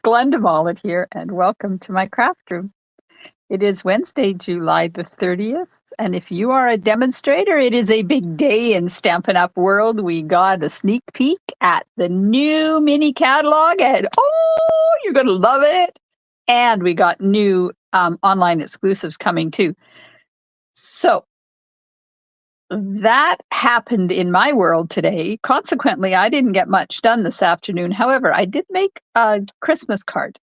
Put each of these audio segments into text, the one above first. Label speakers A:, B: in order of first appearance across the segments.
A: Glenda Mollett here, and welcome to my craft room. It is Wednesday, July the 30th, and if you are a demonstrator, it is a big day in Stampin' Up! World. We got a sneak peek at the new mini catalog, and oh, you're going to love it! And we got new online exclusives coming too. So that happened in my world today. Consequently, I didn't get much done this afternoon. However, I did make a Christmas card.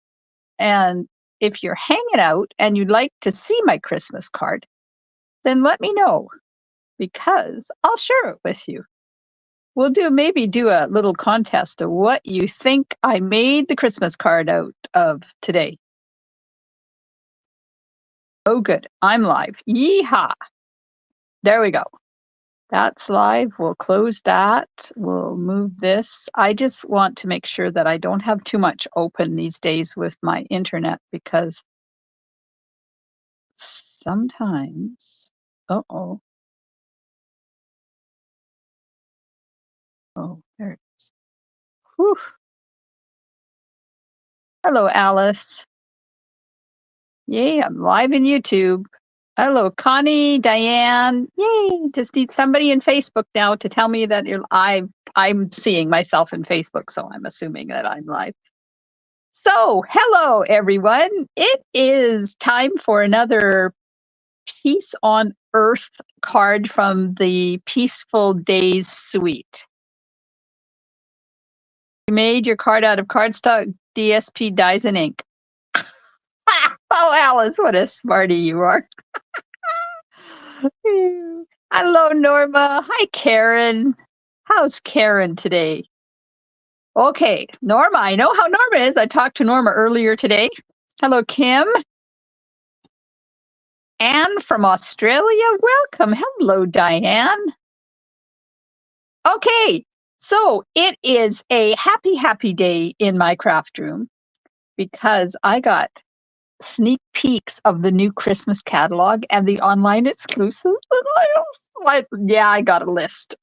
A: And if you're hanging out and you'd like to see my Christmas card, then let me know because I'll share it with you. We'll maybe do a little contest of what you think I made the Christmas card out of today. Oh, good. I'm live. Yeehaw. There we go. That's live. We'll close that. We'll move this. I just want to make sure that I don't have too much open these days with my internet because sometimes, uh-oh. Oh, there it is. Whew. Hello, Alice. Yay, I'm live in YouTube. Hello, Connie, Diane. Yay, just need somebody in Facebook now to tell me that I'm seeing myself in Facebook, so I'm assuming that I'm live. So, hello, everyone. It is time for another Peace on Earth card from the Peaceful Days suite. You made your card out of cardstock, DSP, dyes, and ink. Oh, Alice, what a smarty you are. Hello, Norma. Hi, Karen. How's Karen today? Okay, Norma, I know how Norma is. I talked to Norma earlier today. Hello, Kim. Anne from Australia, welcome. Hello, Diane. Okay, so it is a happy, happy day in my craft room because I got sneak peeks of the new Christmas catalog and the online exclusive. Yeah, I got a list.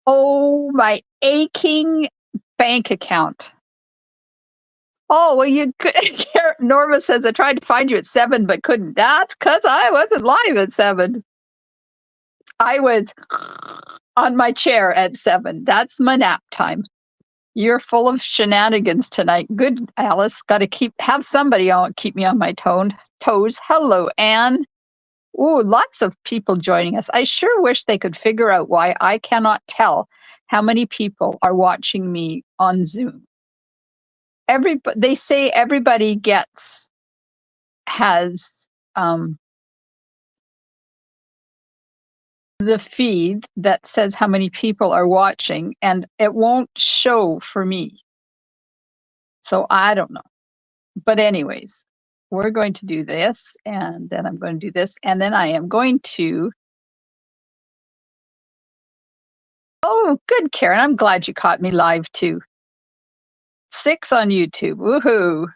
A: Oh, my aching bank account. Oh, well, you could. Norma says, I tried to find you at 7, but couldn't. That's because I wasn't live at 7. I was on my chair at 7. That's my nap time. You're full of shenanigans tonight. Good, Alice. Got to have somebody on keep me on my toes. Hello, Anne. Ooh, lots of people joining us. I sure wish they could figure out why I cannot tell how many people are watching me on Zoom. They say everybody has the feed that says how many people are watching, and it won't show for me. So I don't know. But anyways, we're going to do this, and then I'm going to do this, and then I am going to. Oh, good, Karen. I'm glad you caught me live too. 6 on YouTube. Woohoo.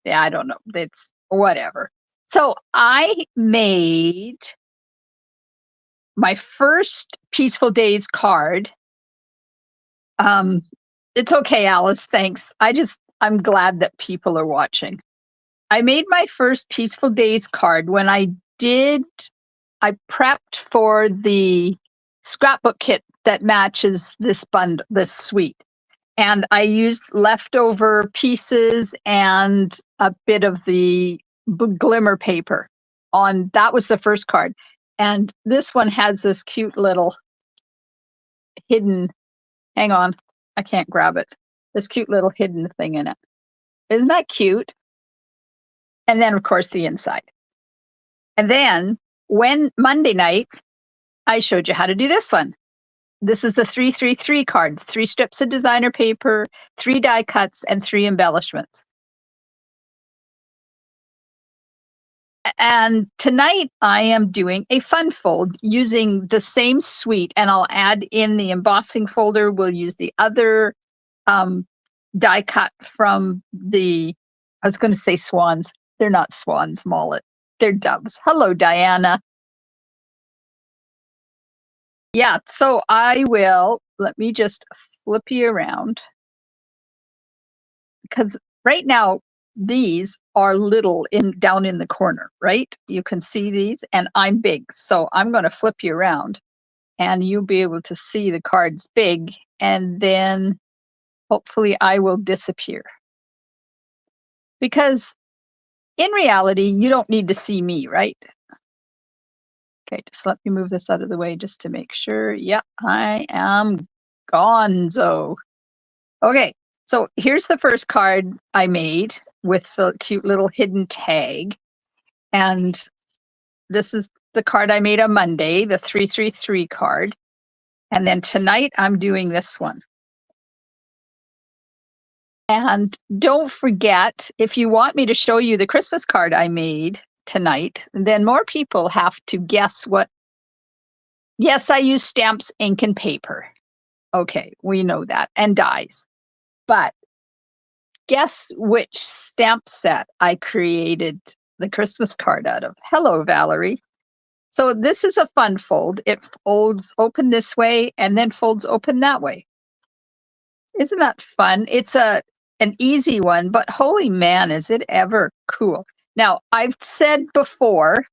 A: Yeah, I don't know. It's whatever. So I made my first Peaceful Days card. It's okay, Alice. Thanks. I'm glad that people are watching. I made my first Peaceful Days card when I prepped for the scrapbook kit that matches this suite. And I used leftover pieces and a bit of the glimmer paper that was the first card. And this one has this cute little hidden, hang on, I can't grab it. This cute little hidden thing in it. Isn't that cute? And then, of course, the inside. And then Monday night, I showed you how to do this one. This is the 333 card, 3 strips of designer paper, 3 die cuts, and 3 embellishments. And tonight I am doing a fun fold using the same suite, and I'll add in the embossing folder. We'll use the other die cut from I was going to say swans. They're not swans, Mollet. They're doves. Hello, Diana. Yeah, so let me just flip you around. because right now these are little down in the corner, right? You can see these, and I'm big. So I'm going to flip you around and you'll be able to see the cards big, and then hopefully I will disappear. Because in reality, you don't need to see me, right? Okay, just let me move this out of the way just to make sure. Yeah, I am gonzo. Okay, so here's the first card I made with the cute little hidden tag. And this is the card I made on Monday, the 333 card. And then tonight I'm doing this one. And don't forget, if you want me to show you the Christmas card I made tonight, then more people have to guess what. Yes, I use stamps, ink, and paper. Okay, we know that, and dies. But guess which stamp set I created the Christmas card out of? Hello, Valerie. So this is a fun fold. It folds open this way and then folds open that way. Isn't that fun? It's an easy one, but holy man, is it ever cool. Now, I've said before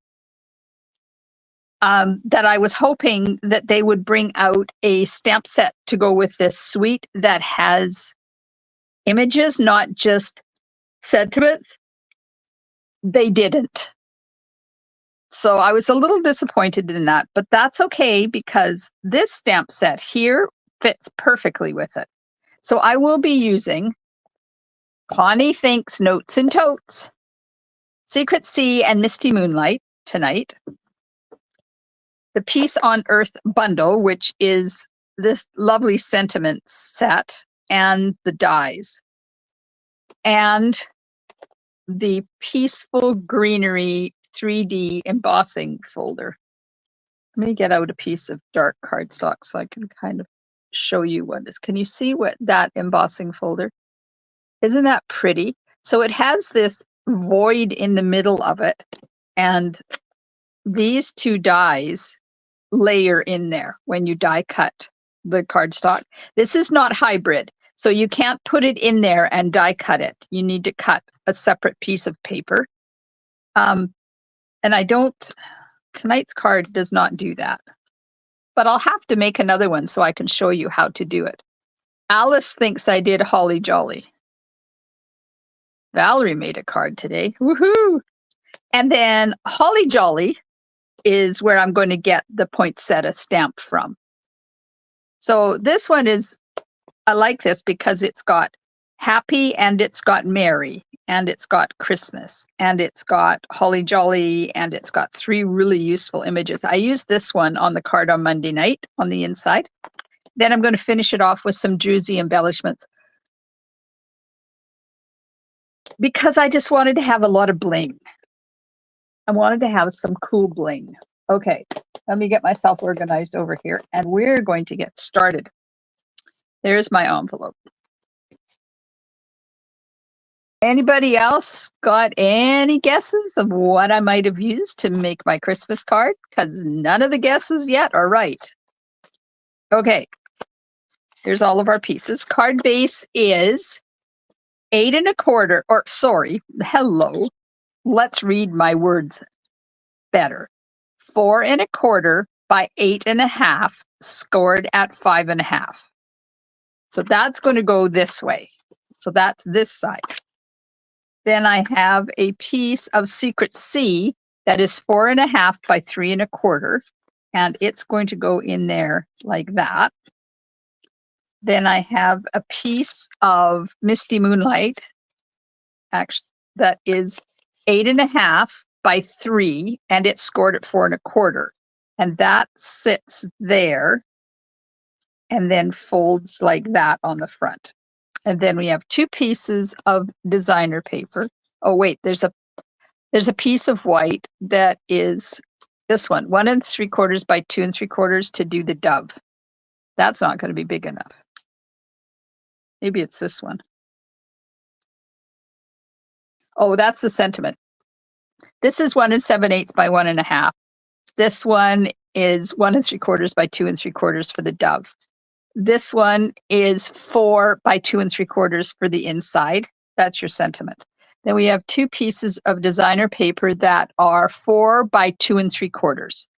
A: that I was hoping that they would bring out a stamp set to go with this suite that has images, not just sentiments. They didn't. So I was a little disappointed in that, but that's okay because this stamp set here fits perfectly with it. So I will be using Connie Thinks Notes and Totes, Secret Sea, and Misty Moonlight tonight. The Peace on Earth bundle, which is this lovely sentiments set, and the dies. And the Peaceful Greenery 3D embossing folder. Let me get out a piece of dark cardstock so I can kind of show you what it is. Can you see what that embossing folder? Isn't that pretty? So it has this void in the middle of it, and these two dies layer in there when you die cut the cardstock. This is not hybrid, so you can't put it in there and die cut it. You need to cut a separate piece of paper. And I don't, tonight's card does not do that. But I'll have to make another one so I can show you how to do it. Alice thinks I did Holly Jolly. Valerie made a card today. Woohoo! And then Holly Jolly is where I'm going to get the poinsettia stamp from. So this one is, I like this because it's got happy and it's got merry and it's got Christmas and it's got Holly Jolly and it's got 3 really useful images. I used this one on the card on Monday night on the inside. Then I'm going to finish it off with some druzy embellishments because I just wanted to have a lot of bling. I wanted to have some cool bling. Okay, let me get myself organized over here and we're going to get started. There's my envelope. Anybody else got any guesses of what I might have used to make my Christmas card? Because none of the guesses yet are right. Okay, here's all of our pieces. Card base is 8 1/4, or sorry, hello. Let's read my words better. 4 1/4 by 8 1/2, scored at 5 1/2. So that's going to go this way. So that's this side. Then I have a piece of Secret Sea that is 4 1/2 by 3 1/4, and it's going to go in there like that. Then I have a piece of Misty Moonlight, actually, that is 8 1/2 by 3, and it's scored at 4 1/4. And that sits there and then folds like that on the front. And then we have 2 pieces of designer paper. Oh, wait, there's a piece of white that is this one, 1 3/4 by 2 3/4 to do the dove. That's not going to be big enough. Maybe it's this one. Oh, that's the sentiment. This is 1 7/8 by 1 1/2. This one is 1 3/4 by 2 3/4 for the dove. This one is 4 by 2 3/4 for the inside. That's your sentiment. Then we have 2 pieces of designer paper that are 4 by 2 3/4.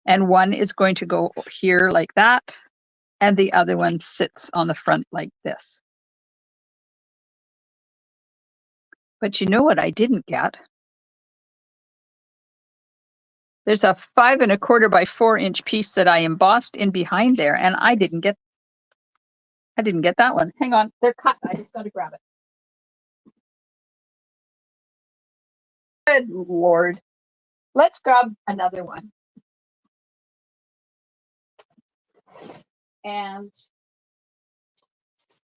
A: And one is going to go here like that, and the other one sits on the front like this. But you know what I didn't get? There's a 5 1/4 by 4-inch piece that I embossed in behind there, and I didn't get that one. Hang on, they're cut. I just got to grab it. Good Lord. Let's grab another one. And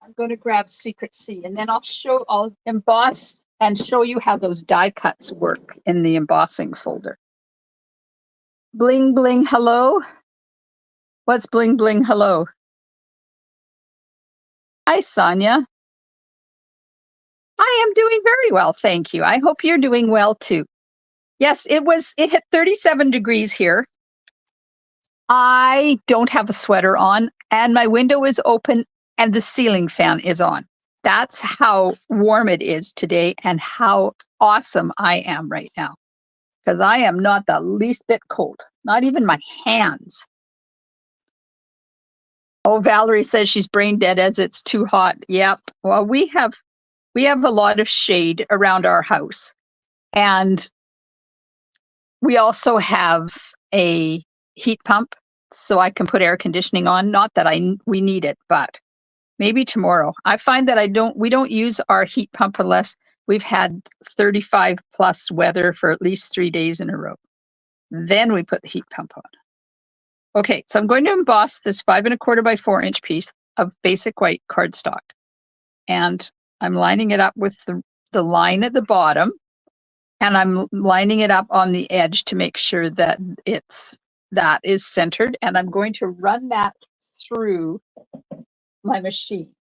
A: I'm going to grab Secret C, and then I'll emboss and show you how those die cuts work in the embossing folder. Bling bling hello. What's bling bling hello? Hi, Sonia. I am doing very well, thank you. I hope you're doing well too. Yes, it hit 37 degrees here. I don't have a sweater on, and my window is open and the ceiling fan is on. That's how warm it is today and how awesome I am right now. Because I am not the least bit cold, not even my hands. Oh, Valerie says she's brain dead as it's too hot. Yep. Well, we have a lot of shade around our house. And we also have a heat pump so I can put air conditioning on. Not that we need it, but maybe tomorrow. I find that we don't use our heat pump unless we've had 35 plus weather for at least 3 days in a row. Then we put the heat pump on. Okay, so I'm going to emboss this 5 1/4 by 4-inch piece of basic white cardstock. And I'm lining it up with the line at the bottom, and I'm lining it up on the edge to make sure that that is centered. And I'm going to run that through my machine.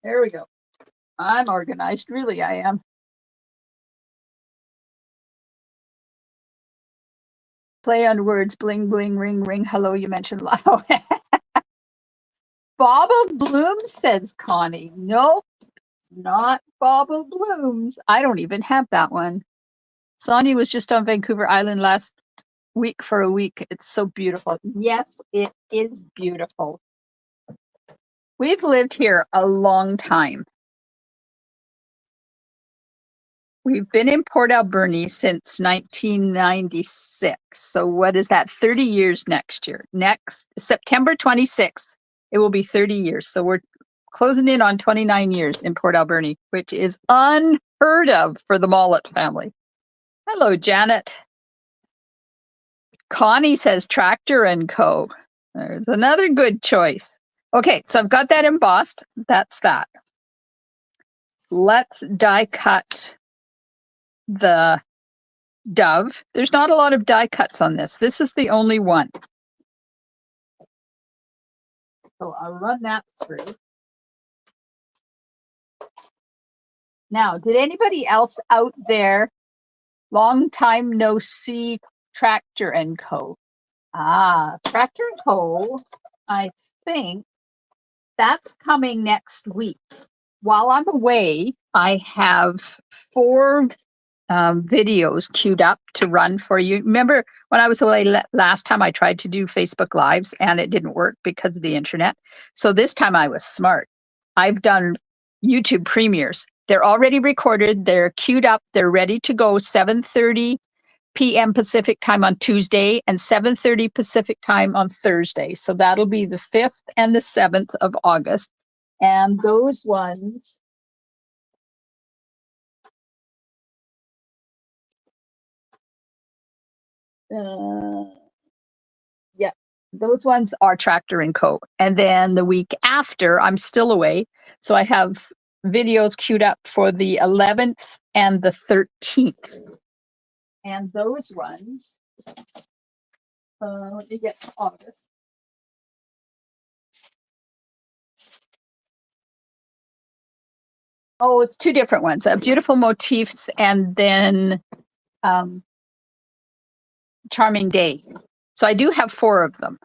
A: There we go. I'm organized, really I am. Play on words, bling, bling, ring, ring, hello, you mentioned loud. Bauble Blooms, says Connie. Nope, not Bauble Blooms. I don't even have that one. Sonia was just on Vancouver Island last week for a week. It's so beautiful. Yes, it is beautiful. We've lived here a long time. We've been in Port Alberni since 1996. So what is that? 30 years next year. Next September 26th, it will be 30 years. So we're closing in on 29 years in Port Alberni, which is unheard of for the Mollett family. Hello, Janet. Connie says Tractor and Co. There's another good choice. Okay, so I've got that embossed. That's that. Let's die cut the dove. There's not a lot of die cuts on this. This is the only one. So I'll run that through. Now, did anybody else out there, long time no see, Tractor and Co? Tractor and Co, I think that's coming next week. While I'm away, I have 4 videos queued up to run for you. Remember when I was away last time, I tried to do Facebook Lives and it didn't work because of the internet. So this time I was smart. I've done YouTube premieres. They're already recorded. They're queued up. They're ready to go. 7:30 p.m. Pacific time on Tuesday and 7:30 Pacific time on Thursday. So that'll be the 5th and the 7th of August. And those ones, yeah, those ones are Tractor and Co. And then the week after, I'm still away. So I have videos queued up for the 11th and the 13th. And those ones, let me get to August. Oh, it's 2 different ones. Beautiful Motifs and then Charming Day. So I do have 4 of them.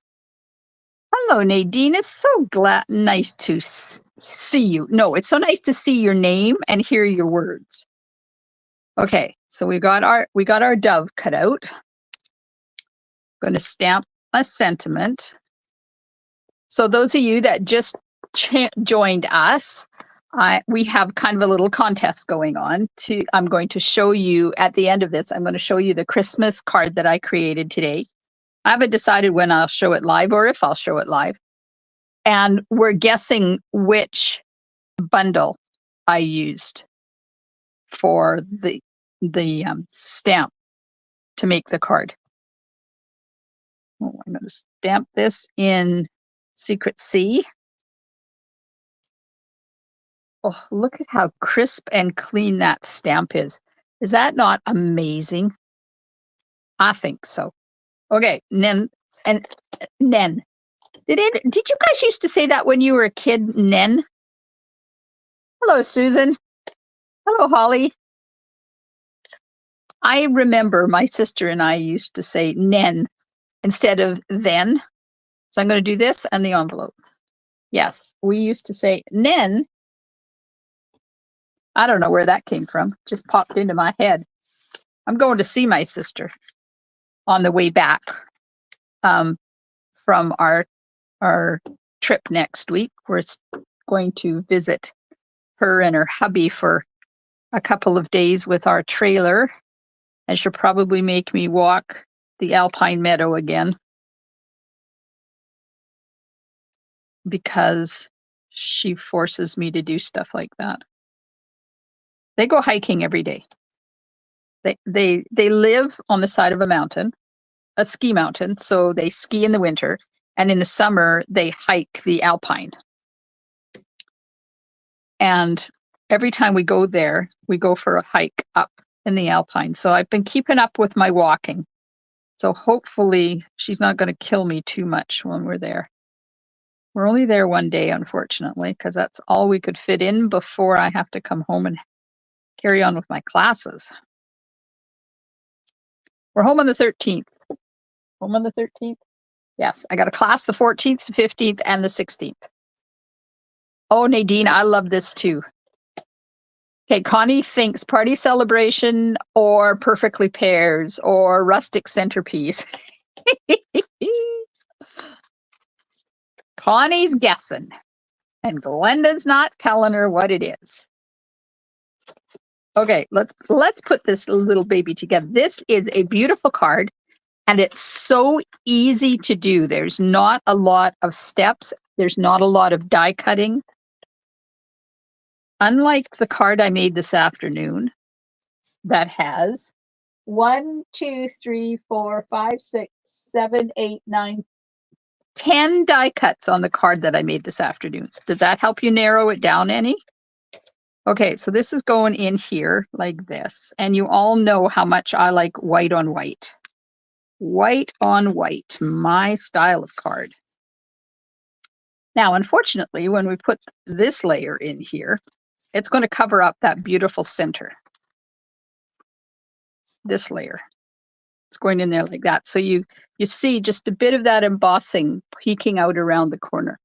A: Hello, Nadine. It's so nice to see you. No, it's so nice to see your name and hear your words. Okay, so we got our dove cut out. I'm going to stamp a sentiment. So those of you that just joined us, we have kind of a little contest going on. I'm going to show you at the end of this. I'm going to show you the Christmas card that I created today. I haven't decided when I'll show it live or if I'll show it live. And we're guessing which bundle I used for the stamp to make the card. Oh, I'm going to stamp this in Secret C. Oh, look at how crisp and clean that stamp is. Is that not amazing? I think so. Okay, Nen. Nen. Did you guys used to say that when you were a kid, Nen? Hello, Susan. Hello, Holly. I remember my sister and I used to say Nen instead of then. So I'm going to do this and the envelope. Yes, we used to say Nen. I don't know where that came from. Just popped into my head. I'm going to see my sister on the way back from our trip next week. We're going to visit her and her hubby for a couple of days with our trailer, and she'll probably make me walk the Alpine Meadow again because she forces me to do stuff like that. They go hiking every day. They live on the side of a mountain, a ski mountain, so they ski in the winter, and in the summer they hike the Alpine. And every time we go there, we go for a hike up in the Alpine. So I've been keeping up with my walking. So hopefully she's not going to kill me too much when we're there. We're only there one day, unfortunately, because that's all we could fit in before I have to come home and carry on with my classes. We're home on the 13th. Home on the 13th? Yes, I got a class the 14th, 15th, and the 16th. Oh, Nadine, I love this too. Okay, Connie thinks party celebration or perfectly pairs or rustic centerpiece. Connie's guessing, and Glenda's not telling her what it is. Okay, let's put this little baby together. This is a beautiful card, and it's so easy to do. There's not a lot of steps. There's not a lot of die cutting. Unlike the card I made this afternoon that has 1, 2, 3, 4, 5, 6, 7, 8, 9, 10 die cuts on the card that I made this afternoon. Does that help you narrow it down any? Okay, so this is going in here like this. And you all know how much I like white on white. White on white, my style of card. Now, unfortunately, when we put this layer in here, it's going to cover up that beautiful center. This layer. It's going in there like that. So you see just a bit of that embossing peeking out around the corner.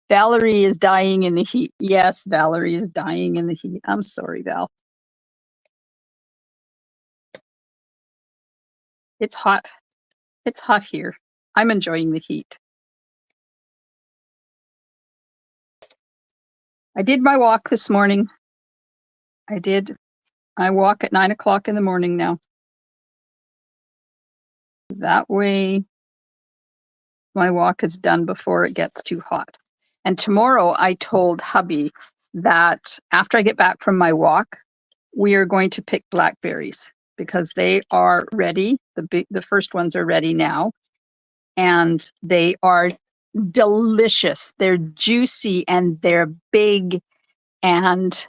A: Valerie is dying in the heat. Yes, Valerie is dying in the heat. I'm sorry, Val. It's hot. It's hot here. I'm enjoying the heat. I did my walk this morning. I walk at 9 o'clock in the morning now. That way my walk is done before it gets too hot. And tomorrow I told hubby that after I get back from my walk, we are going to pick blackberries because they are ready. The first ones are ready now, and they are delicious. They're juicy and they're big, and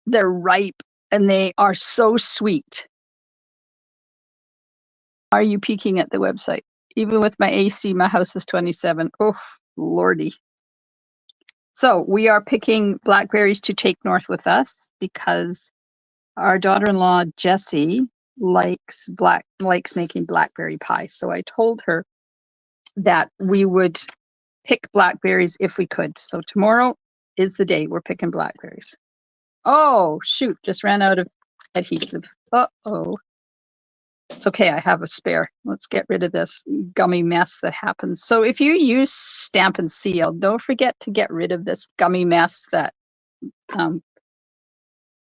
A: they're ripe, and they are so sweet. Are you peeking at the website? Even with my AC, my house is 27. Oh, Lordy. So we are picking blackberries to take north with us because our daughter-in-law, Jessie, likes making blackberry pie. So I told her that we would pick blackberries if we could. So tomorrow is the day we're picking blackberries. Oh, shoot, just ran out of adhesive. Uh-oh. It's okay, I have a spare. Let's get rid of this gummy mess that happens. So if you use Stampin' Seal, don't forget to get rid of this gummy mess that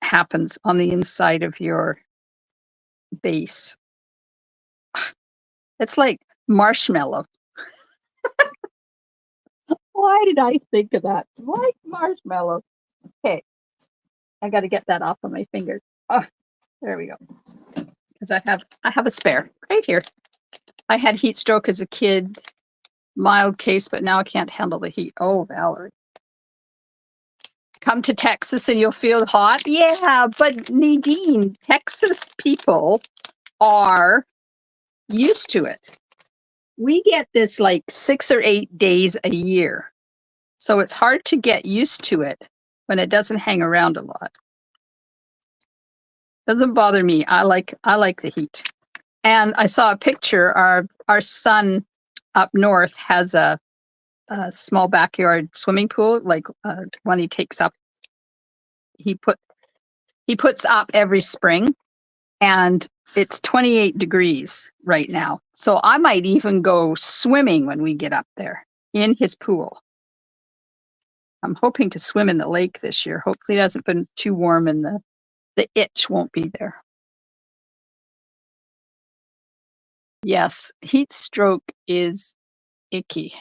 A: happens on the inside of your base. It's like marshmallow. Why did I think of that? Like marshmallow. Okay, I got to get that off of my fingers. Oh, there we go. Because I have a spare right here. I had heat stroke as a kid, mild case, but now I can't handle the heat. Oh, Valerie. Come to Texas and you'll feel hot? Yeah, but Nadine, Texas people are used to it. We get this like 6 or 8 days a year. So it's hard to get used to it when it doesn't hang around a lot. Doesn't bother me. I like the heat. And I saw a picture. Our son up north has a small backyard swimming pool, like one he takes up. He puts up every spring, and it's 28 degrees right now. So I might even go swimming when we get up there in his pool. I'm hoping to swim in the lake this year. Hopefully it hasn't been too warm and the itch won't be there. Yes, heat stroke is icky.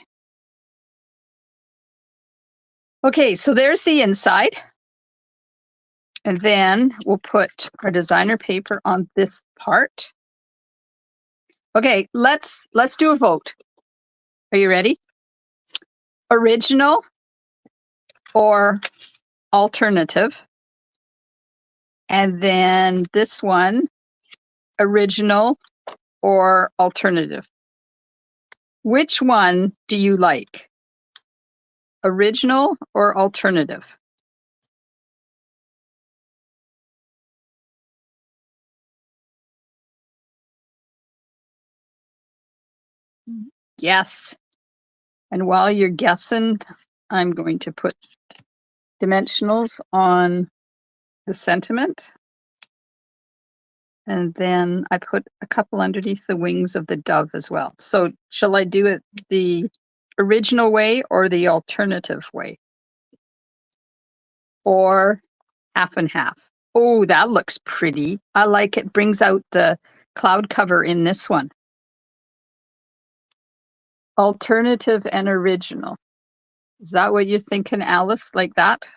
A: Okay, so there's the inside. And then we'll put our designer paper on this part. Okay, let's do a vote. Are you ready? Original or alternative? And then this one, original or alternative? Which one do you like? Original or alternative? Yes. And while you're guessing, I'm going to put dimensionals on the sentiment. And then I put a couple underneath the wings of the dove as well. So shall I do it the original way or the alternative way? Or half and half? Oh, that looks pretty. I like it. Brings out the cloud cover in this one. Alternative and original. Is that what you're thinking, Alice, like that?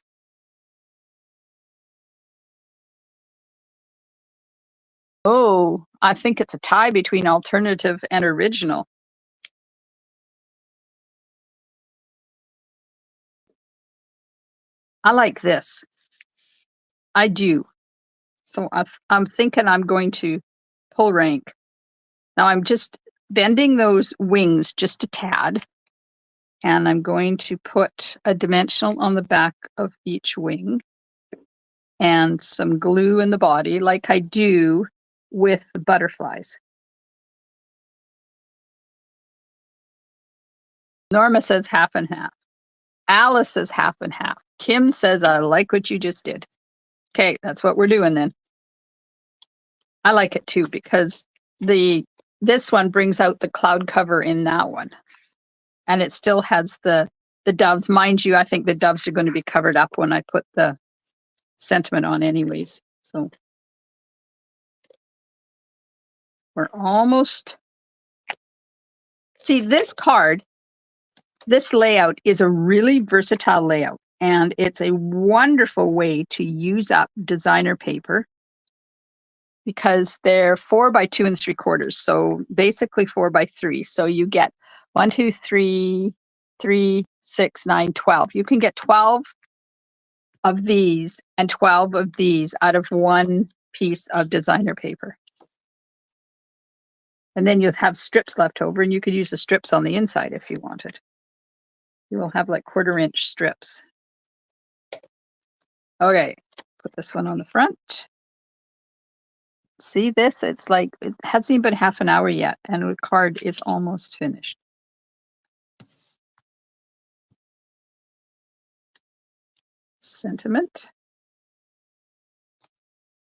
A: Oh, I think it's a tie between alternative and original. I like this. I do. So I'm thinking I'm going to pull rank. Now I'm just bending those wings just a tad. And I'm going to put a dimensional on the back of each wing and some glue in the body like I do with the butterflies. Norma says half and half. Alice says half and half. Kim says, I like what you just did. Okay, that's what we're doing then. I like it too because this one brings out the cloud cover in that one. And it still has the doves. Mind you, I think the doves are going to be covered up when I put the sentiment on anyways. So we're almost. See, this card, this layout is a really versatile layout, and it's a wonderful way to use up designer paper because they're 4 by 2 3/4. So basically 4 by 3. So you get 1, 2, 3, 3, 6, 9, 12. You can get 12 of these and 12 of these out of one piece of designer paper. And then you'll have strips left over, and you could use the strips on the inside if you wanted. You will have like 1/4 inch strips. Okay, put this one on the front. See this? It's like, it hasn't even been half an hour yet, and the card is almost finished. sentiment.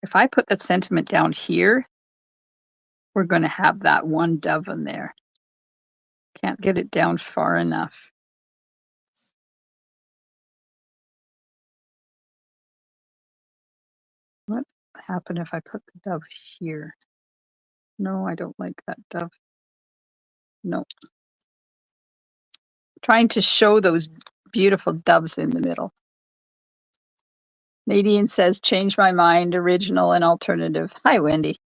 A: If I put the sentiment down here, we're going to have that one dove in there. Can't get it down far enough. What happened if I put the dove here? No, I don't like that dove. No. Trying to show those beautiful doves in the middle. Nadine says, change my mind, original and alternative. Hi, Wendy.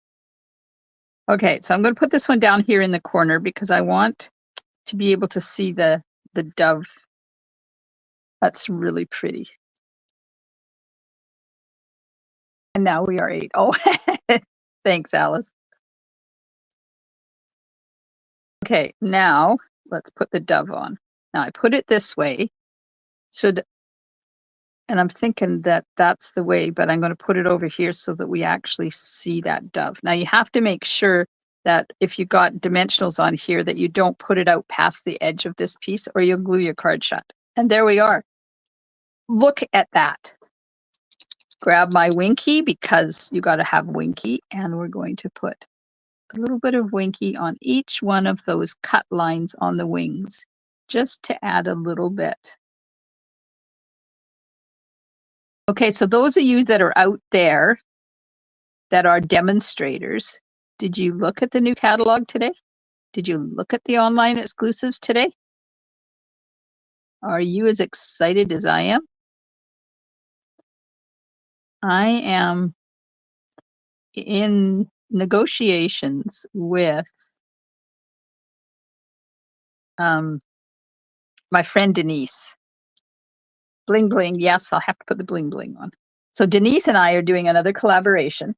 A: Okay, so I'm going to put this one down here in the corner because I want to be able to see the dove. That's really pretty. And now we are 8. Oh, thanks, Alice. Okay, now let's put the dove on. Now I put it this way. So, and I'm thinking that that's the way, but I'm going to put it over here so that we actually see that dove. Now you have to make sure that if you got dimensionals on here that you don't put it out past the edge of this piece or you'll glue your card shut. And there we are. Look at that. Grab my Winky because you got to have Winky, and we're going to put a little bit of Winky on each one of those cut lines on the wings, just to add a little bit. Okay, so those of you that are out there that are demonstrators, did you look at the new catalog today? Did you look at the online exclusives today? Are you as excited as I am? I am in negotiations with my friend Denise. Bling bling. Yes, I'll have to put the bling bling on. So Denise and I are doing another collaboration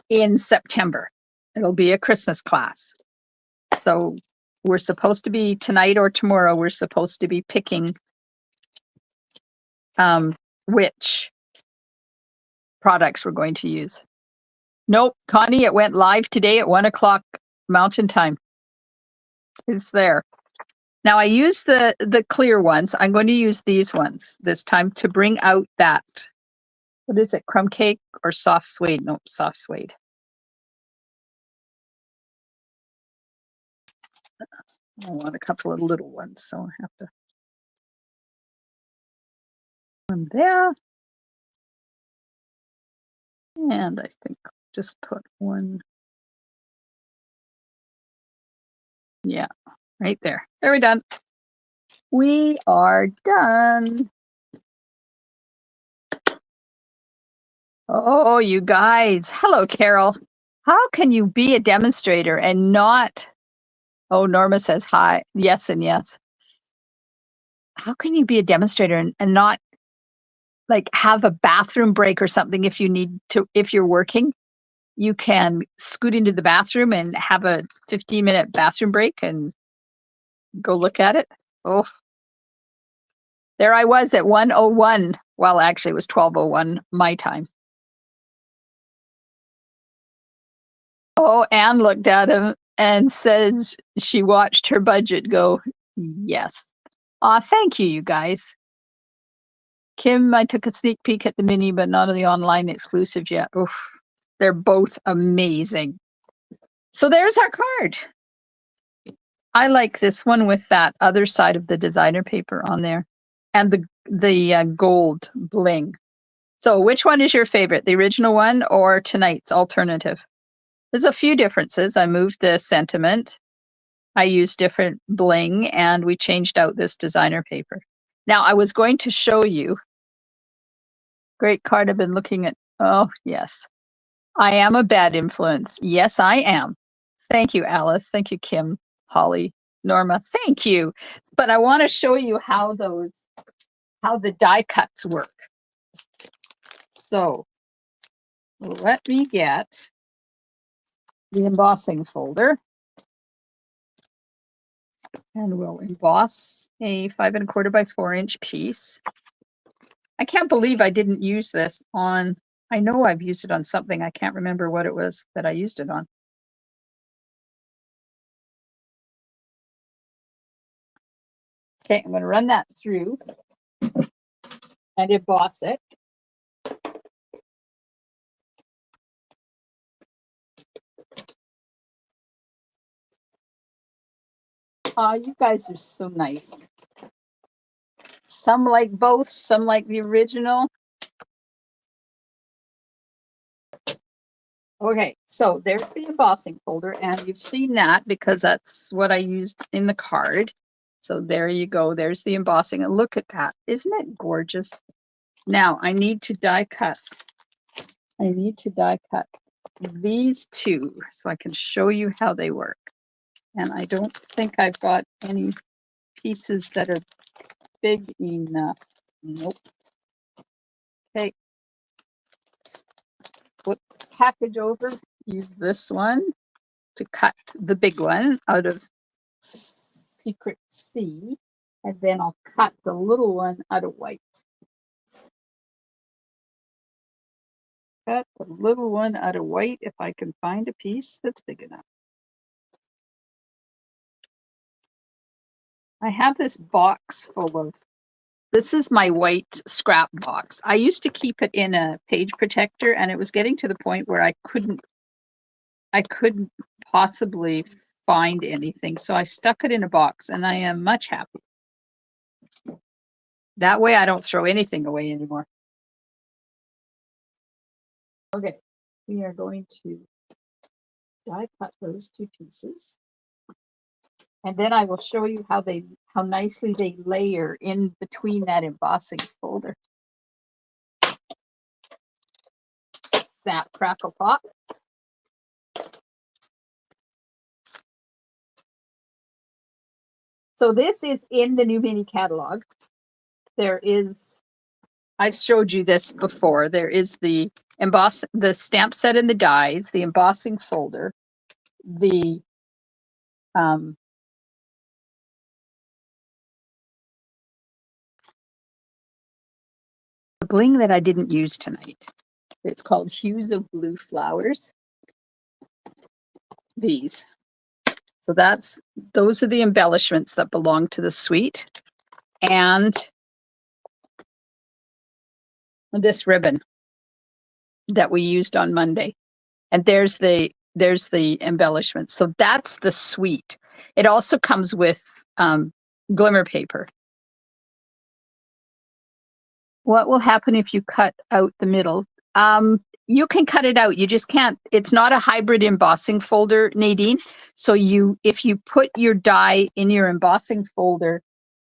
A: in September. It'll be a Christmas class. So we're supposed to be tonight or tomorrow, we're supposed to be picking which products we're going to use. Nope, Connie, it went live today at 1 o'clock Mountain Time. It's there. Now I use the clear ones. I'm going to use these ones this time to bring out that, what is it, crumb cake or soft suede? Nope, soft suede. I want a couple of little ones, so I have to one there. And I think just put one. Yeah, right there. There, we're done. We are done. Oh, you guys. Hello, Carol. How can you be a demonstrator and not? Oh, Norma says hi. Yes and yes. How can you be a demonstrator and not like have a bathroom break or something if you need to, if you're working? You can scoot into the bathroom and have a 15-minute bathroom break and go look at it. Oh, there I was at 1:01. Well, actually, it was 12:01 my time. Oh, Anne looked at him and says she watched her budget go. Yes. Aw, thank you, you guys. Kim, I took a sneak peek at the mini, but not of the online exclusives yet. Oof, they're both amazing. So there's our card. I like this one with that other side of the designer paper on there and the gold bling. So which one is your favorite, the original one or tonight's alternative? There's a few differences. I moved the sentiment. I used different bling and we changed out this designer paper. Now I was going to show you. Great card I've been looking at. Oh, yes. I am a bad influence. Yes, I am. Thank you, Alice. Thank you, Kim, Holly, Norma. Thank you. But I want to show you how the die cuts work. So let me get the embossing folder and we'll emboss a 5 1/4 by 4 inch piece. I can't believe I didn't use this on, I know I've used it on something. I can't remember what it was that I used it on. Okay, I'm going to run that through. and emboss it. You guys are so nice. Some like both, some like the original. Okay, so there's the embossing folder, and you've seen that because that's what I used in the card. So there you go. There's the embossing, and look at that. Isn't it gorgeous? Now I need to die cut. I need to die cut these two so I can show you how they work. And I don't think I've got any pieces that are big enough. Nope. Okay. Flip the package over. Use this one to cut the big one out of Secret C. And then I'll cut the little one out of white. Cut the little one out of white if I can find a piece that's big enough. I have this box full of, this is my white scrap box. I used to keep it in a page protector, and it was getting to the point where I couldn't possibly find anything. So I stuck it in a box, and I am much happy. That way I don't throw anything away anymore. Okay, we are going to die cut those two pieces. And then I will show you how nicely they layer in between that embossing folder. Snap, crackle, pop. So this is in the new mini catalog. There is, I've showed you this before. There is the stamp set and the dies, the embossing folder, the bling that I didn't use tonight. It's called Hues of Blue Flowers. These. So those are the embellishments that belong to the suite. And this ribbon that we used on Monday. And there's the embellishments. So that's the suite. It also comes with glimmer paper. What will happen if you cut out the middle? You can cut it out. You just can't. It's not a hybrid embossing folder, Nadine. So if you put your die in your embossing folder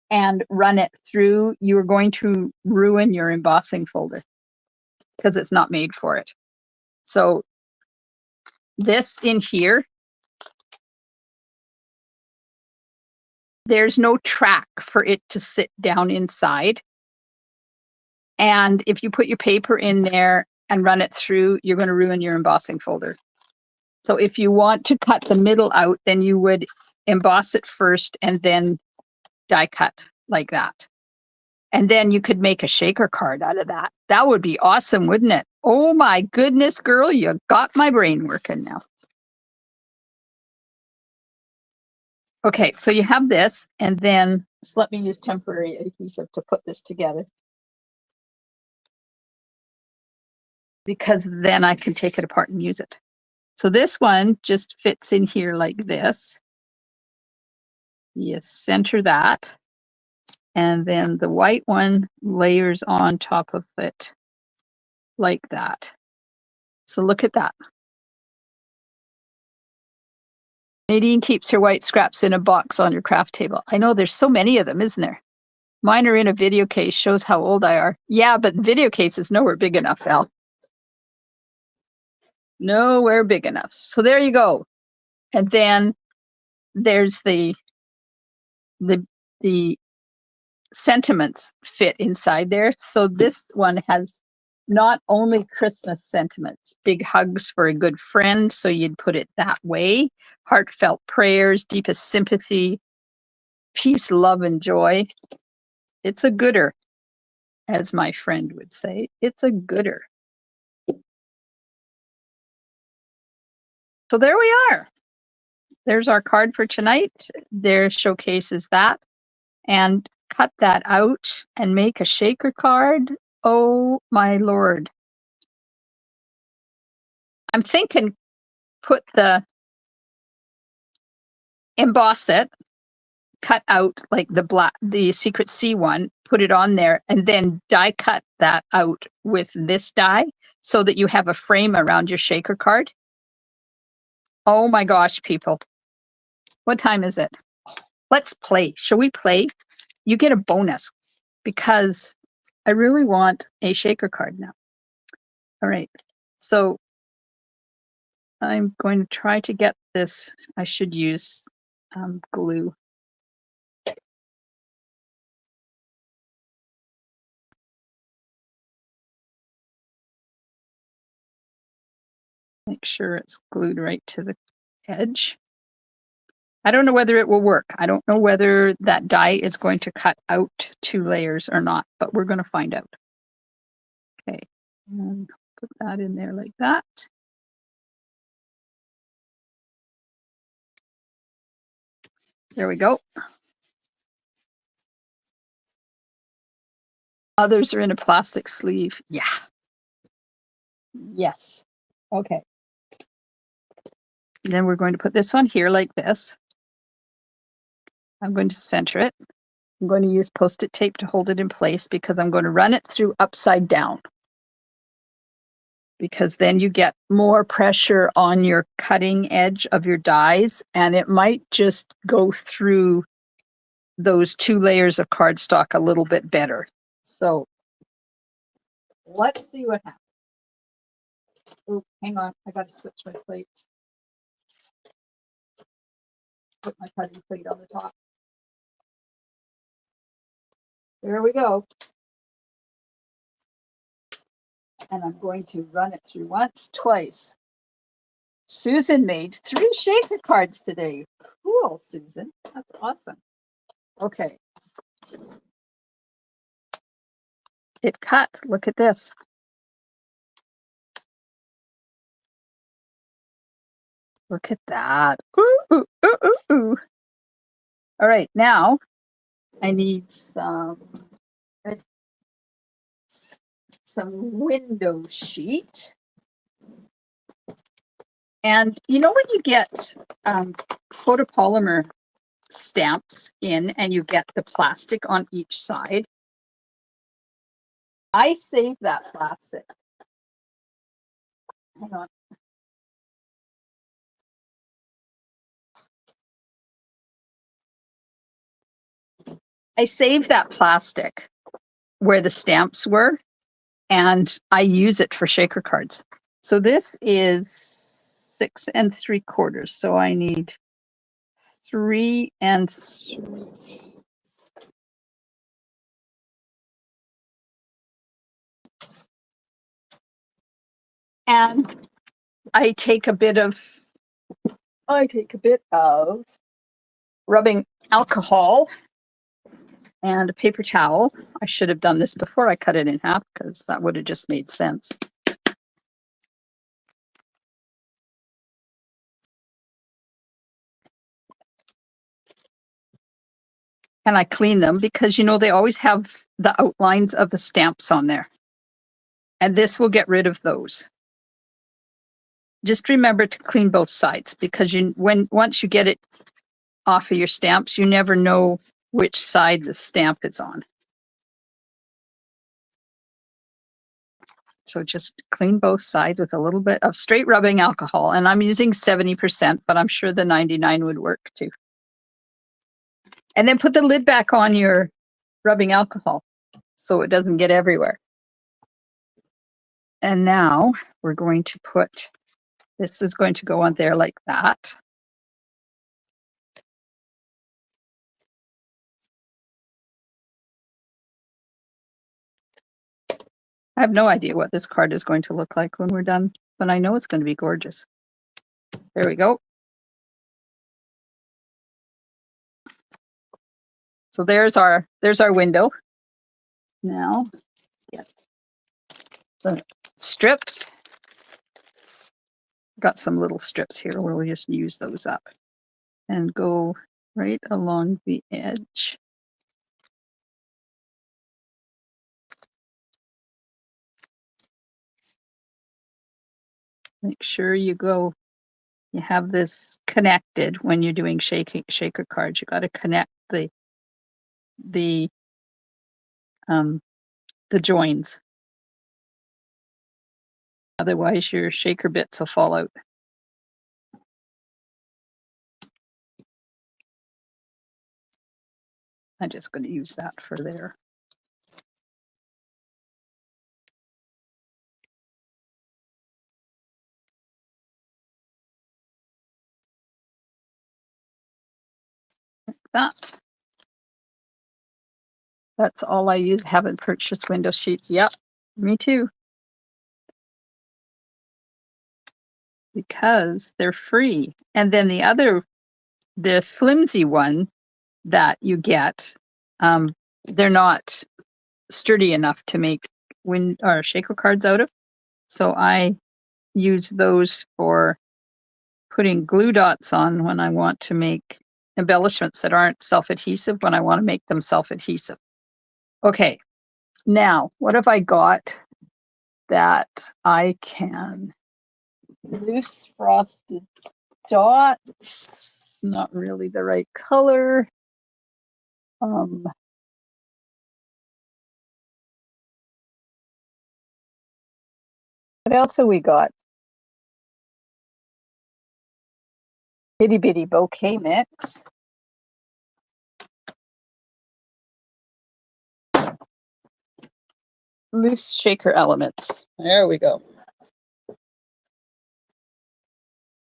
A: and run it through, you are going to ruin your embossing folder because it's not made for it. So this in here, there's no track for it to sit down inside. And if you put your paper in there and run it through, you're going to ruin your embossing folder. So if you want to cut the middle out, then you would emboss it first and then die cut like that. And then you could make a shaker card out of that. That would be awesome, wouldn't it? Oh my goodness, girl, you got my brain working now. Okay, so you have this, and then just let me use temporary adhesive to put this together. Because then I can take it apart and use it. So this one just fits in here like this. You center that. And then the white one layers on top of it like that. So look at that. Nadine keeps her white scraps in a box on your craft table. I know there's so many of them, isn't there? Mine are in a video case, shows how old I are. Yeah, but video case is nowhere big enough, Al. Nowhere big enough. So there you go. And then there's the sentiments fit inside there. So this one has not only Christmas sentiments, big hugs for a good friend, so you'd put it that way, heartfelt prayers, deepest sympathy, peace, love, and joy. It's a gooder, as my friend would say. It's a gooder. So there we are. There's our card for tonight. There showcases that. And cut that out and make a shaker card. Oh my Lord. I'm thinking put emboss it, cut out like the secret C one, put it on there, and then die cut that out with this die so that you have a frame around your shaker card. Oh my gosh, people. What time is it? Let's play. Shall we play? You get a bonus because I really want a shaker card now. All right. So I'm going to try to get this. I should use glue. Make sure it's glued right to the edge. I don't know whether it will work. I don't know whether that die is going to cut out 2 layers or not, but we're going to find out. Okay, and put that in there like that. There we go. Others are in a plastic sleeve. Yeah. Yes. Okay. And then we're going to put this on here like this. I'm going to center it. I'm going to use Post-it tape to hold it in place because I'm going to run it through upside down. Because then you get more pressure on your cutting edge of your dies, and it might just go through those 2 layers of cardstock a little bit better. So let's see what happens. Oh, hang on. I got to switch my plates. Put my cutting plate on the top. There we go. And I'm going to run it through once, twice. Susan made 3 shaker cards today. Cool, Susan. That's awesome. Okay. It cut. Look at this. Look at that. Ooh, ooh, ooh, ooh, ooh. All right, now I need some window sheet. And you know when you get photopolymer stamps in and you get the plastic on each side? I save that plastic. Hang on. I save that plastic where the stamps were, and I use it for shaker cards. So this is 6 3/4. So I need 3 3. And I take a bit of rubbing alcohol and a paper towel. I should have done this before I cut it in half because that would have just made sense. And I clean them because, you know, they always have the outlines of the stamps on there. And this will get rid of those. Just remember to clean both sides because once you get it off of your stamps, you never know which side the stamp is on. So just clean both sides with a little bit of straight rubbing alcohol. And I'm using 70%, but I'm sure the 99 would work too. And then put the lid back on your rubbing alcohol so it doesn't get everywhere. And now we're going to put, this is going to go on there like that. I have no idea what this card is going to look like when we're done, but I know it's going to be gorgeous. There we go. So there's our window. Now get the strips. Got some little strips here. We'll just use those up and go right along the edge. Make sure you have this connected when you're doing shaker cards. You got to connect the joins. Otherwise your shaker bits will fall out. I'm just going to use that for there. Like that. That's all I use. Haven't purchased window sheets. Yep, me too. Because they're free. And then the flimsy one that you get, they're not sturdy enough to make or shaker cards out of. So I use those for putting glue dots on when I want to make embellishments that aren't self-adhesive, when I want to make them self-adhesive. Okay, now what have I got that I can loose frosted dots? Not really the right color. What else have we got? Itty Bitty Bouquet Mix. Loose shaker elements. There we go.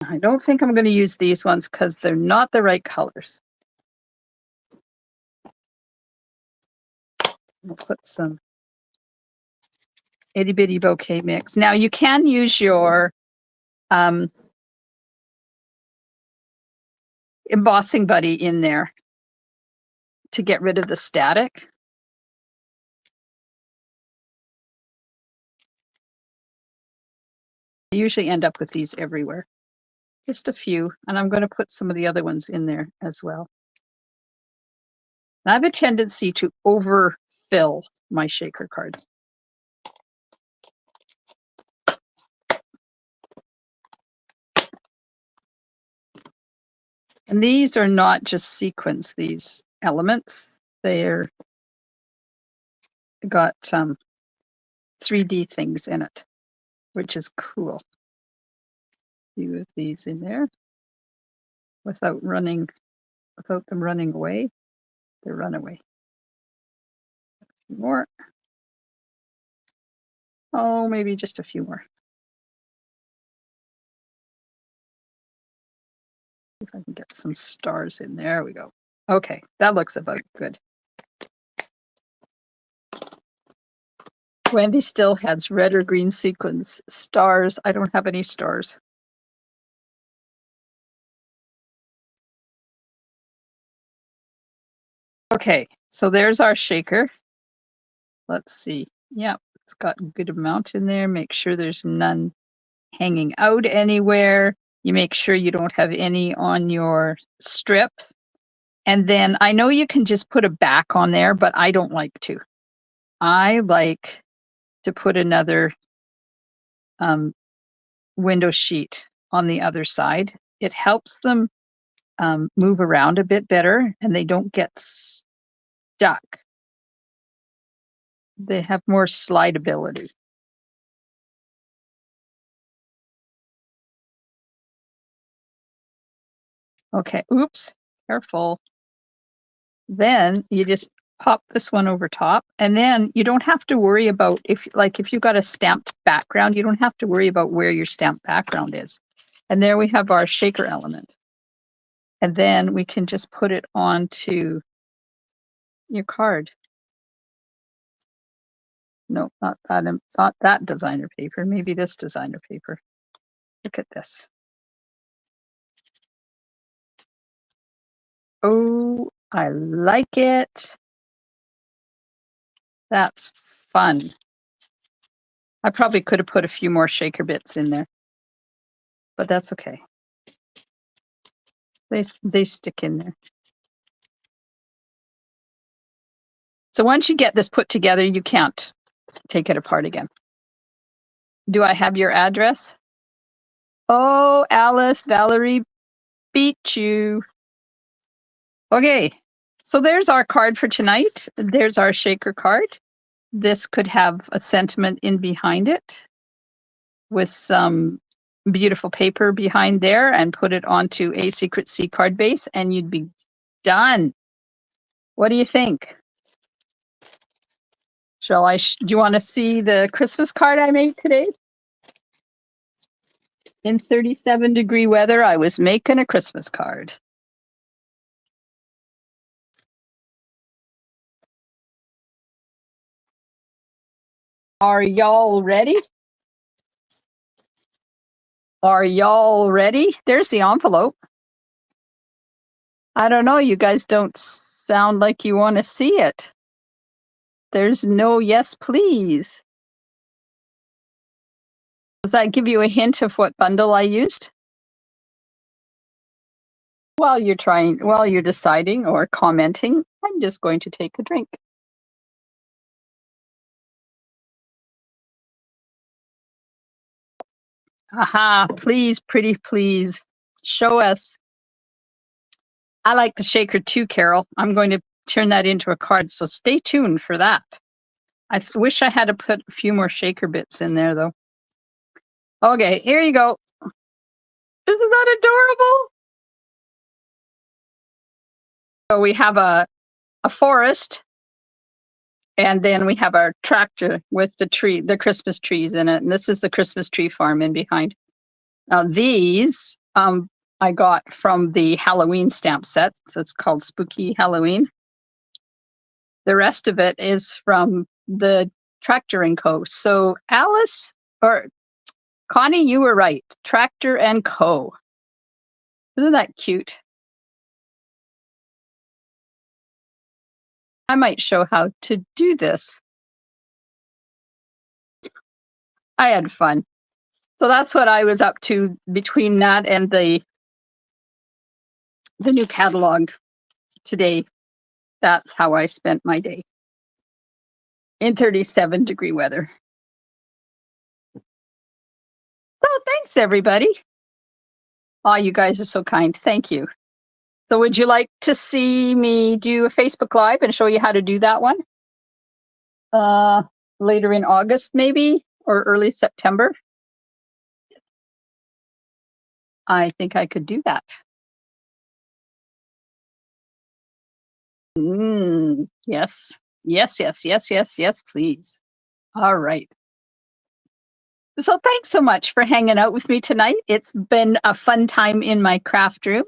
A: I don't think I'm going to use these ones because they're not the right colors. We'll put some Itty Bitty Bouquet Mix. Now you can use your embossing buddy in there to get rid of the static. I usually end up with these everywhere. Just a few, and I'm going to put some of the other ones in there as well. I have a tendency to overfill my shaker cards. And these are not just sequins, these elements. They're got 3D things in it, which is cool. A few of these in there without them running away. They run away. A few more. Oh, maybe just a few more. If I can get some stars in there, we go. Okay, that looks about good. Wendy still has red or green sequins. Stars, I don't have any stars. Okay, so there's our shaker. Let's see. Yeah, it's got a good amount in there. Make sure there's none hanging out anywhere. You make sure you don't have any on your strip. And then I know you can just put a back on there, but I don't like to. I like to put another window sheet on the other side. It helps them move around a bit better and they don't get stuck. They have more slideability. Okay, oops, careful. Then you just pop this one over top, and then you don't have to worry about if you've got a stamped background, you don't have to worry about where your stamped background is. And there we have our shaker element. And then we can just put it onto your card. No, not that designer paper, maybe this designer paper. Look at this. Oh, I like it. That's fun. I probably could have put a few more shaker bits in there, but that's okay. They stick in there. So once you get this put together, you can't take it apart again. Do I have your address? Oh, Alice, Valerie beat you. Okay, so there's our card for tonight. There's our shaker card. This could have a sentiment in behind it with some beautiful paper behind there and put it onto a Secret C card base and you'd be done. What do you think? Do you want to see the Christmas card I made today? In 37-degree weather, I was making a Christmas card. Are y'all ready? Are y'all ready? There's the envelope. I don't know. You guys don't sound like you want to see it. There's no yes, please. Does that give you a hint of what bundle I used? While you're deciding or commenting, I'm just going to take a drink. Aha, please, pretty please, show us. I like the shaker too, Carol. I'm going to turn that into a card, so stay tuned for that. I wish I had to put a few more shaker bits in there, though. Okay, here you go. Isn't that adorable? So we have a forest, and then we have our tractor with the Christmas trees in it. And this is the Christmas tree farm in behind. Now these I got from the Halloween stamp set. So it's called Spooky Halloween. The rest of it is from the Tractor and Co. So Alice or Connie, you were right. Tractor and Co. Isn't that cute? I might show how to do this. I had fun. So that's what I was up to between that and the new catalog today. That's how I spent my day in 37-degree weather. So thanks, everybody. Oh, you guys are so kind. Thank you. So would you like to see me do a Facebook Live and show you how to do that one? Later in August, maybe, or early September? I think I could do that. Yes. Yes, yes, yes, yes, yes, please. All right. So thanks so much for hanging out with me tonight. It's been a fun time in my craft room.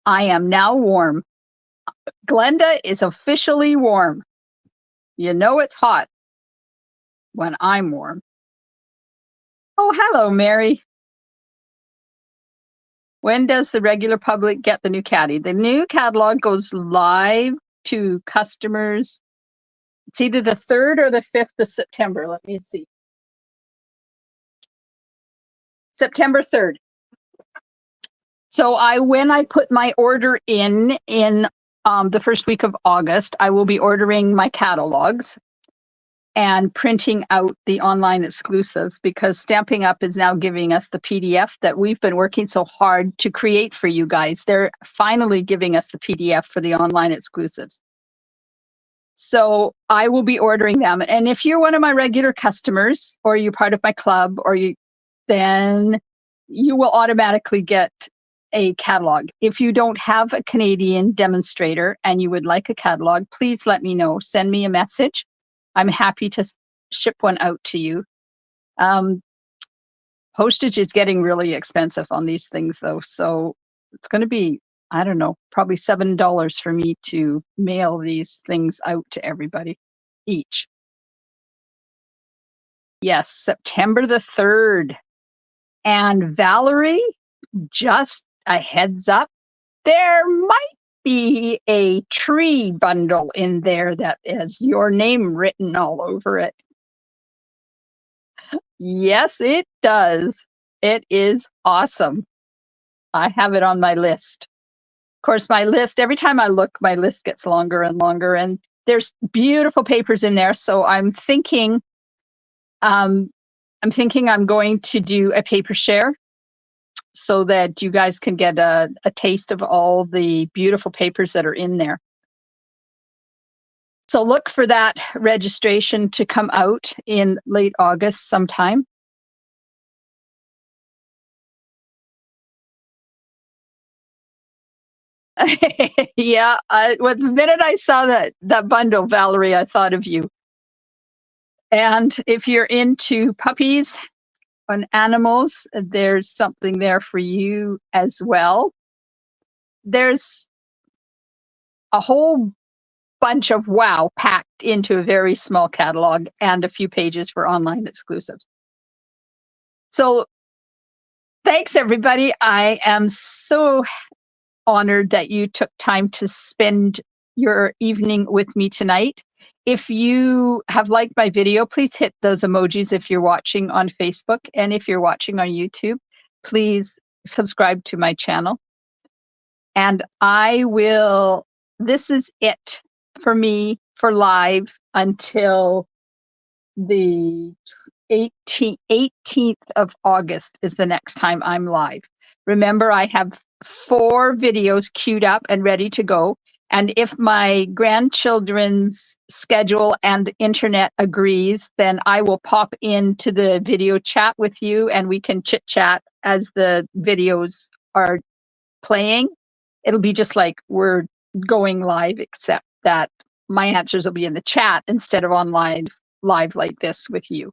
A: I am now warm. Glenda is officially warm. You know it's hot when I'm warm. Oh, hello, Mary. When does the regular public get the new caddy? The new catalog goes live to customers. It's either the 3rd or the 5th of September. Let me see. September 3rd. So when I put my order in the first week of August, I will be ordering my catalogs and printing out the online exclusives because Stamping Up is now giving us the PDF that we've been working so hard to create for you guys. They're finally giving us the PDF for the online exclusives. So I will be ordering them. And if you're one of my regular customers or you're part of my club then you will automatically get a catalog. If you don't have a Canadian demonstrator and you would like a catalog, please let me know. Send me a message. I'm happy to ship one out to you. Postage is getting really expensive on these things though. So it's going to be, I don't know, probably $7 for me to mail these things out to everybody each. Yes, September the 3rd. And Valerie, just a heads up, there might be a tree bundle in there that has your name written all over it. Yes, it does. It is awesome. I have it on my list. Of course, my list, every time I look, my list gets longer and longer, and there's beautiful papers in there. So I'm thinking I'm going to do a paper share so that you guys can get a taste of all the beautiful papers that are in there. So look for that registration to come out in late August sometime. Yeah, well, the minute I saw that bundle, Valerie, I thought of you. And if you're into puppies and animals, there's something there for you as well. There's a whole bunch of wow packed into a very small catalog and a few pages for online exclusives. So thanks, everybody. I am so honored that you took time to spend your evening with me tonight. If you have liked my video, please hit those emojis if you're watching on Facebook. And if you're watching on YouTube, please subscribe to my channel. And this is it for me for live until the 18th of August is the next time I'm live. Remember, I have 4 videos queued up and ready to go. And if my grandchildren's schedule and internet agrees, then I will pop into the video chat with you and we can chit chat as the videos are playing. It'll be just like we're going live, except that my answers will be in the chat instead of online live like this with you.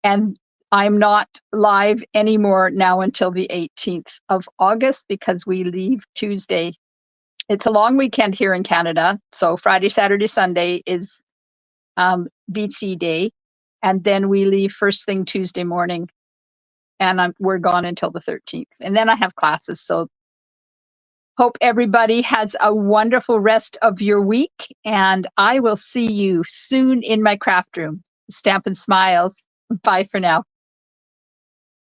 A: And I'm not live anymore now until the 18th of August because we leave Tuesday. It's a long weekend here in Canada. So Friday, Saturday, Sunday is BC Day. And then we leave first thing Tuesday morning. And we're gone until the 13th. And then I have classes. So hope everybody has a wonderful rest of your week. And I will see you soon in my craft room. Stampin' Smiles. Bye for now.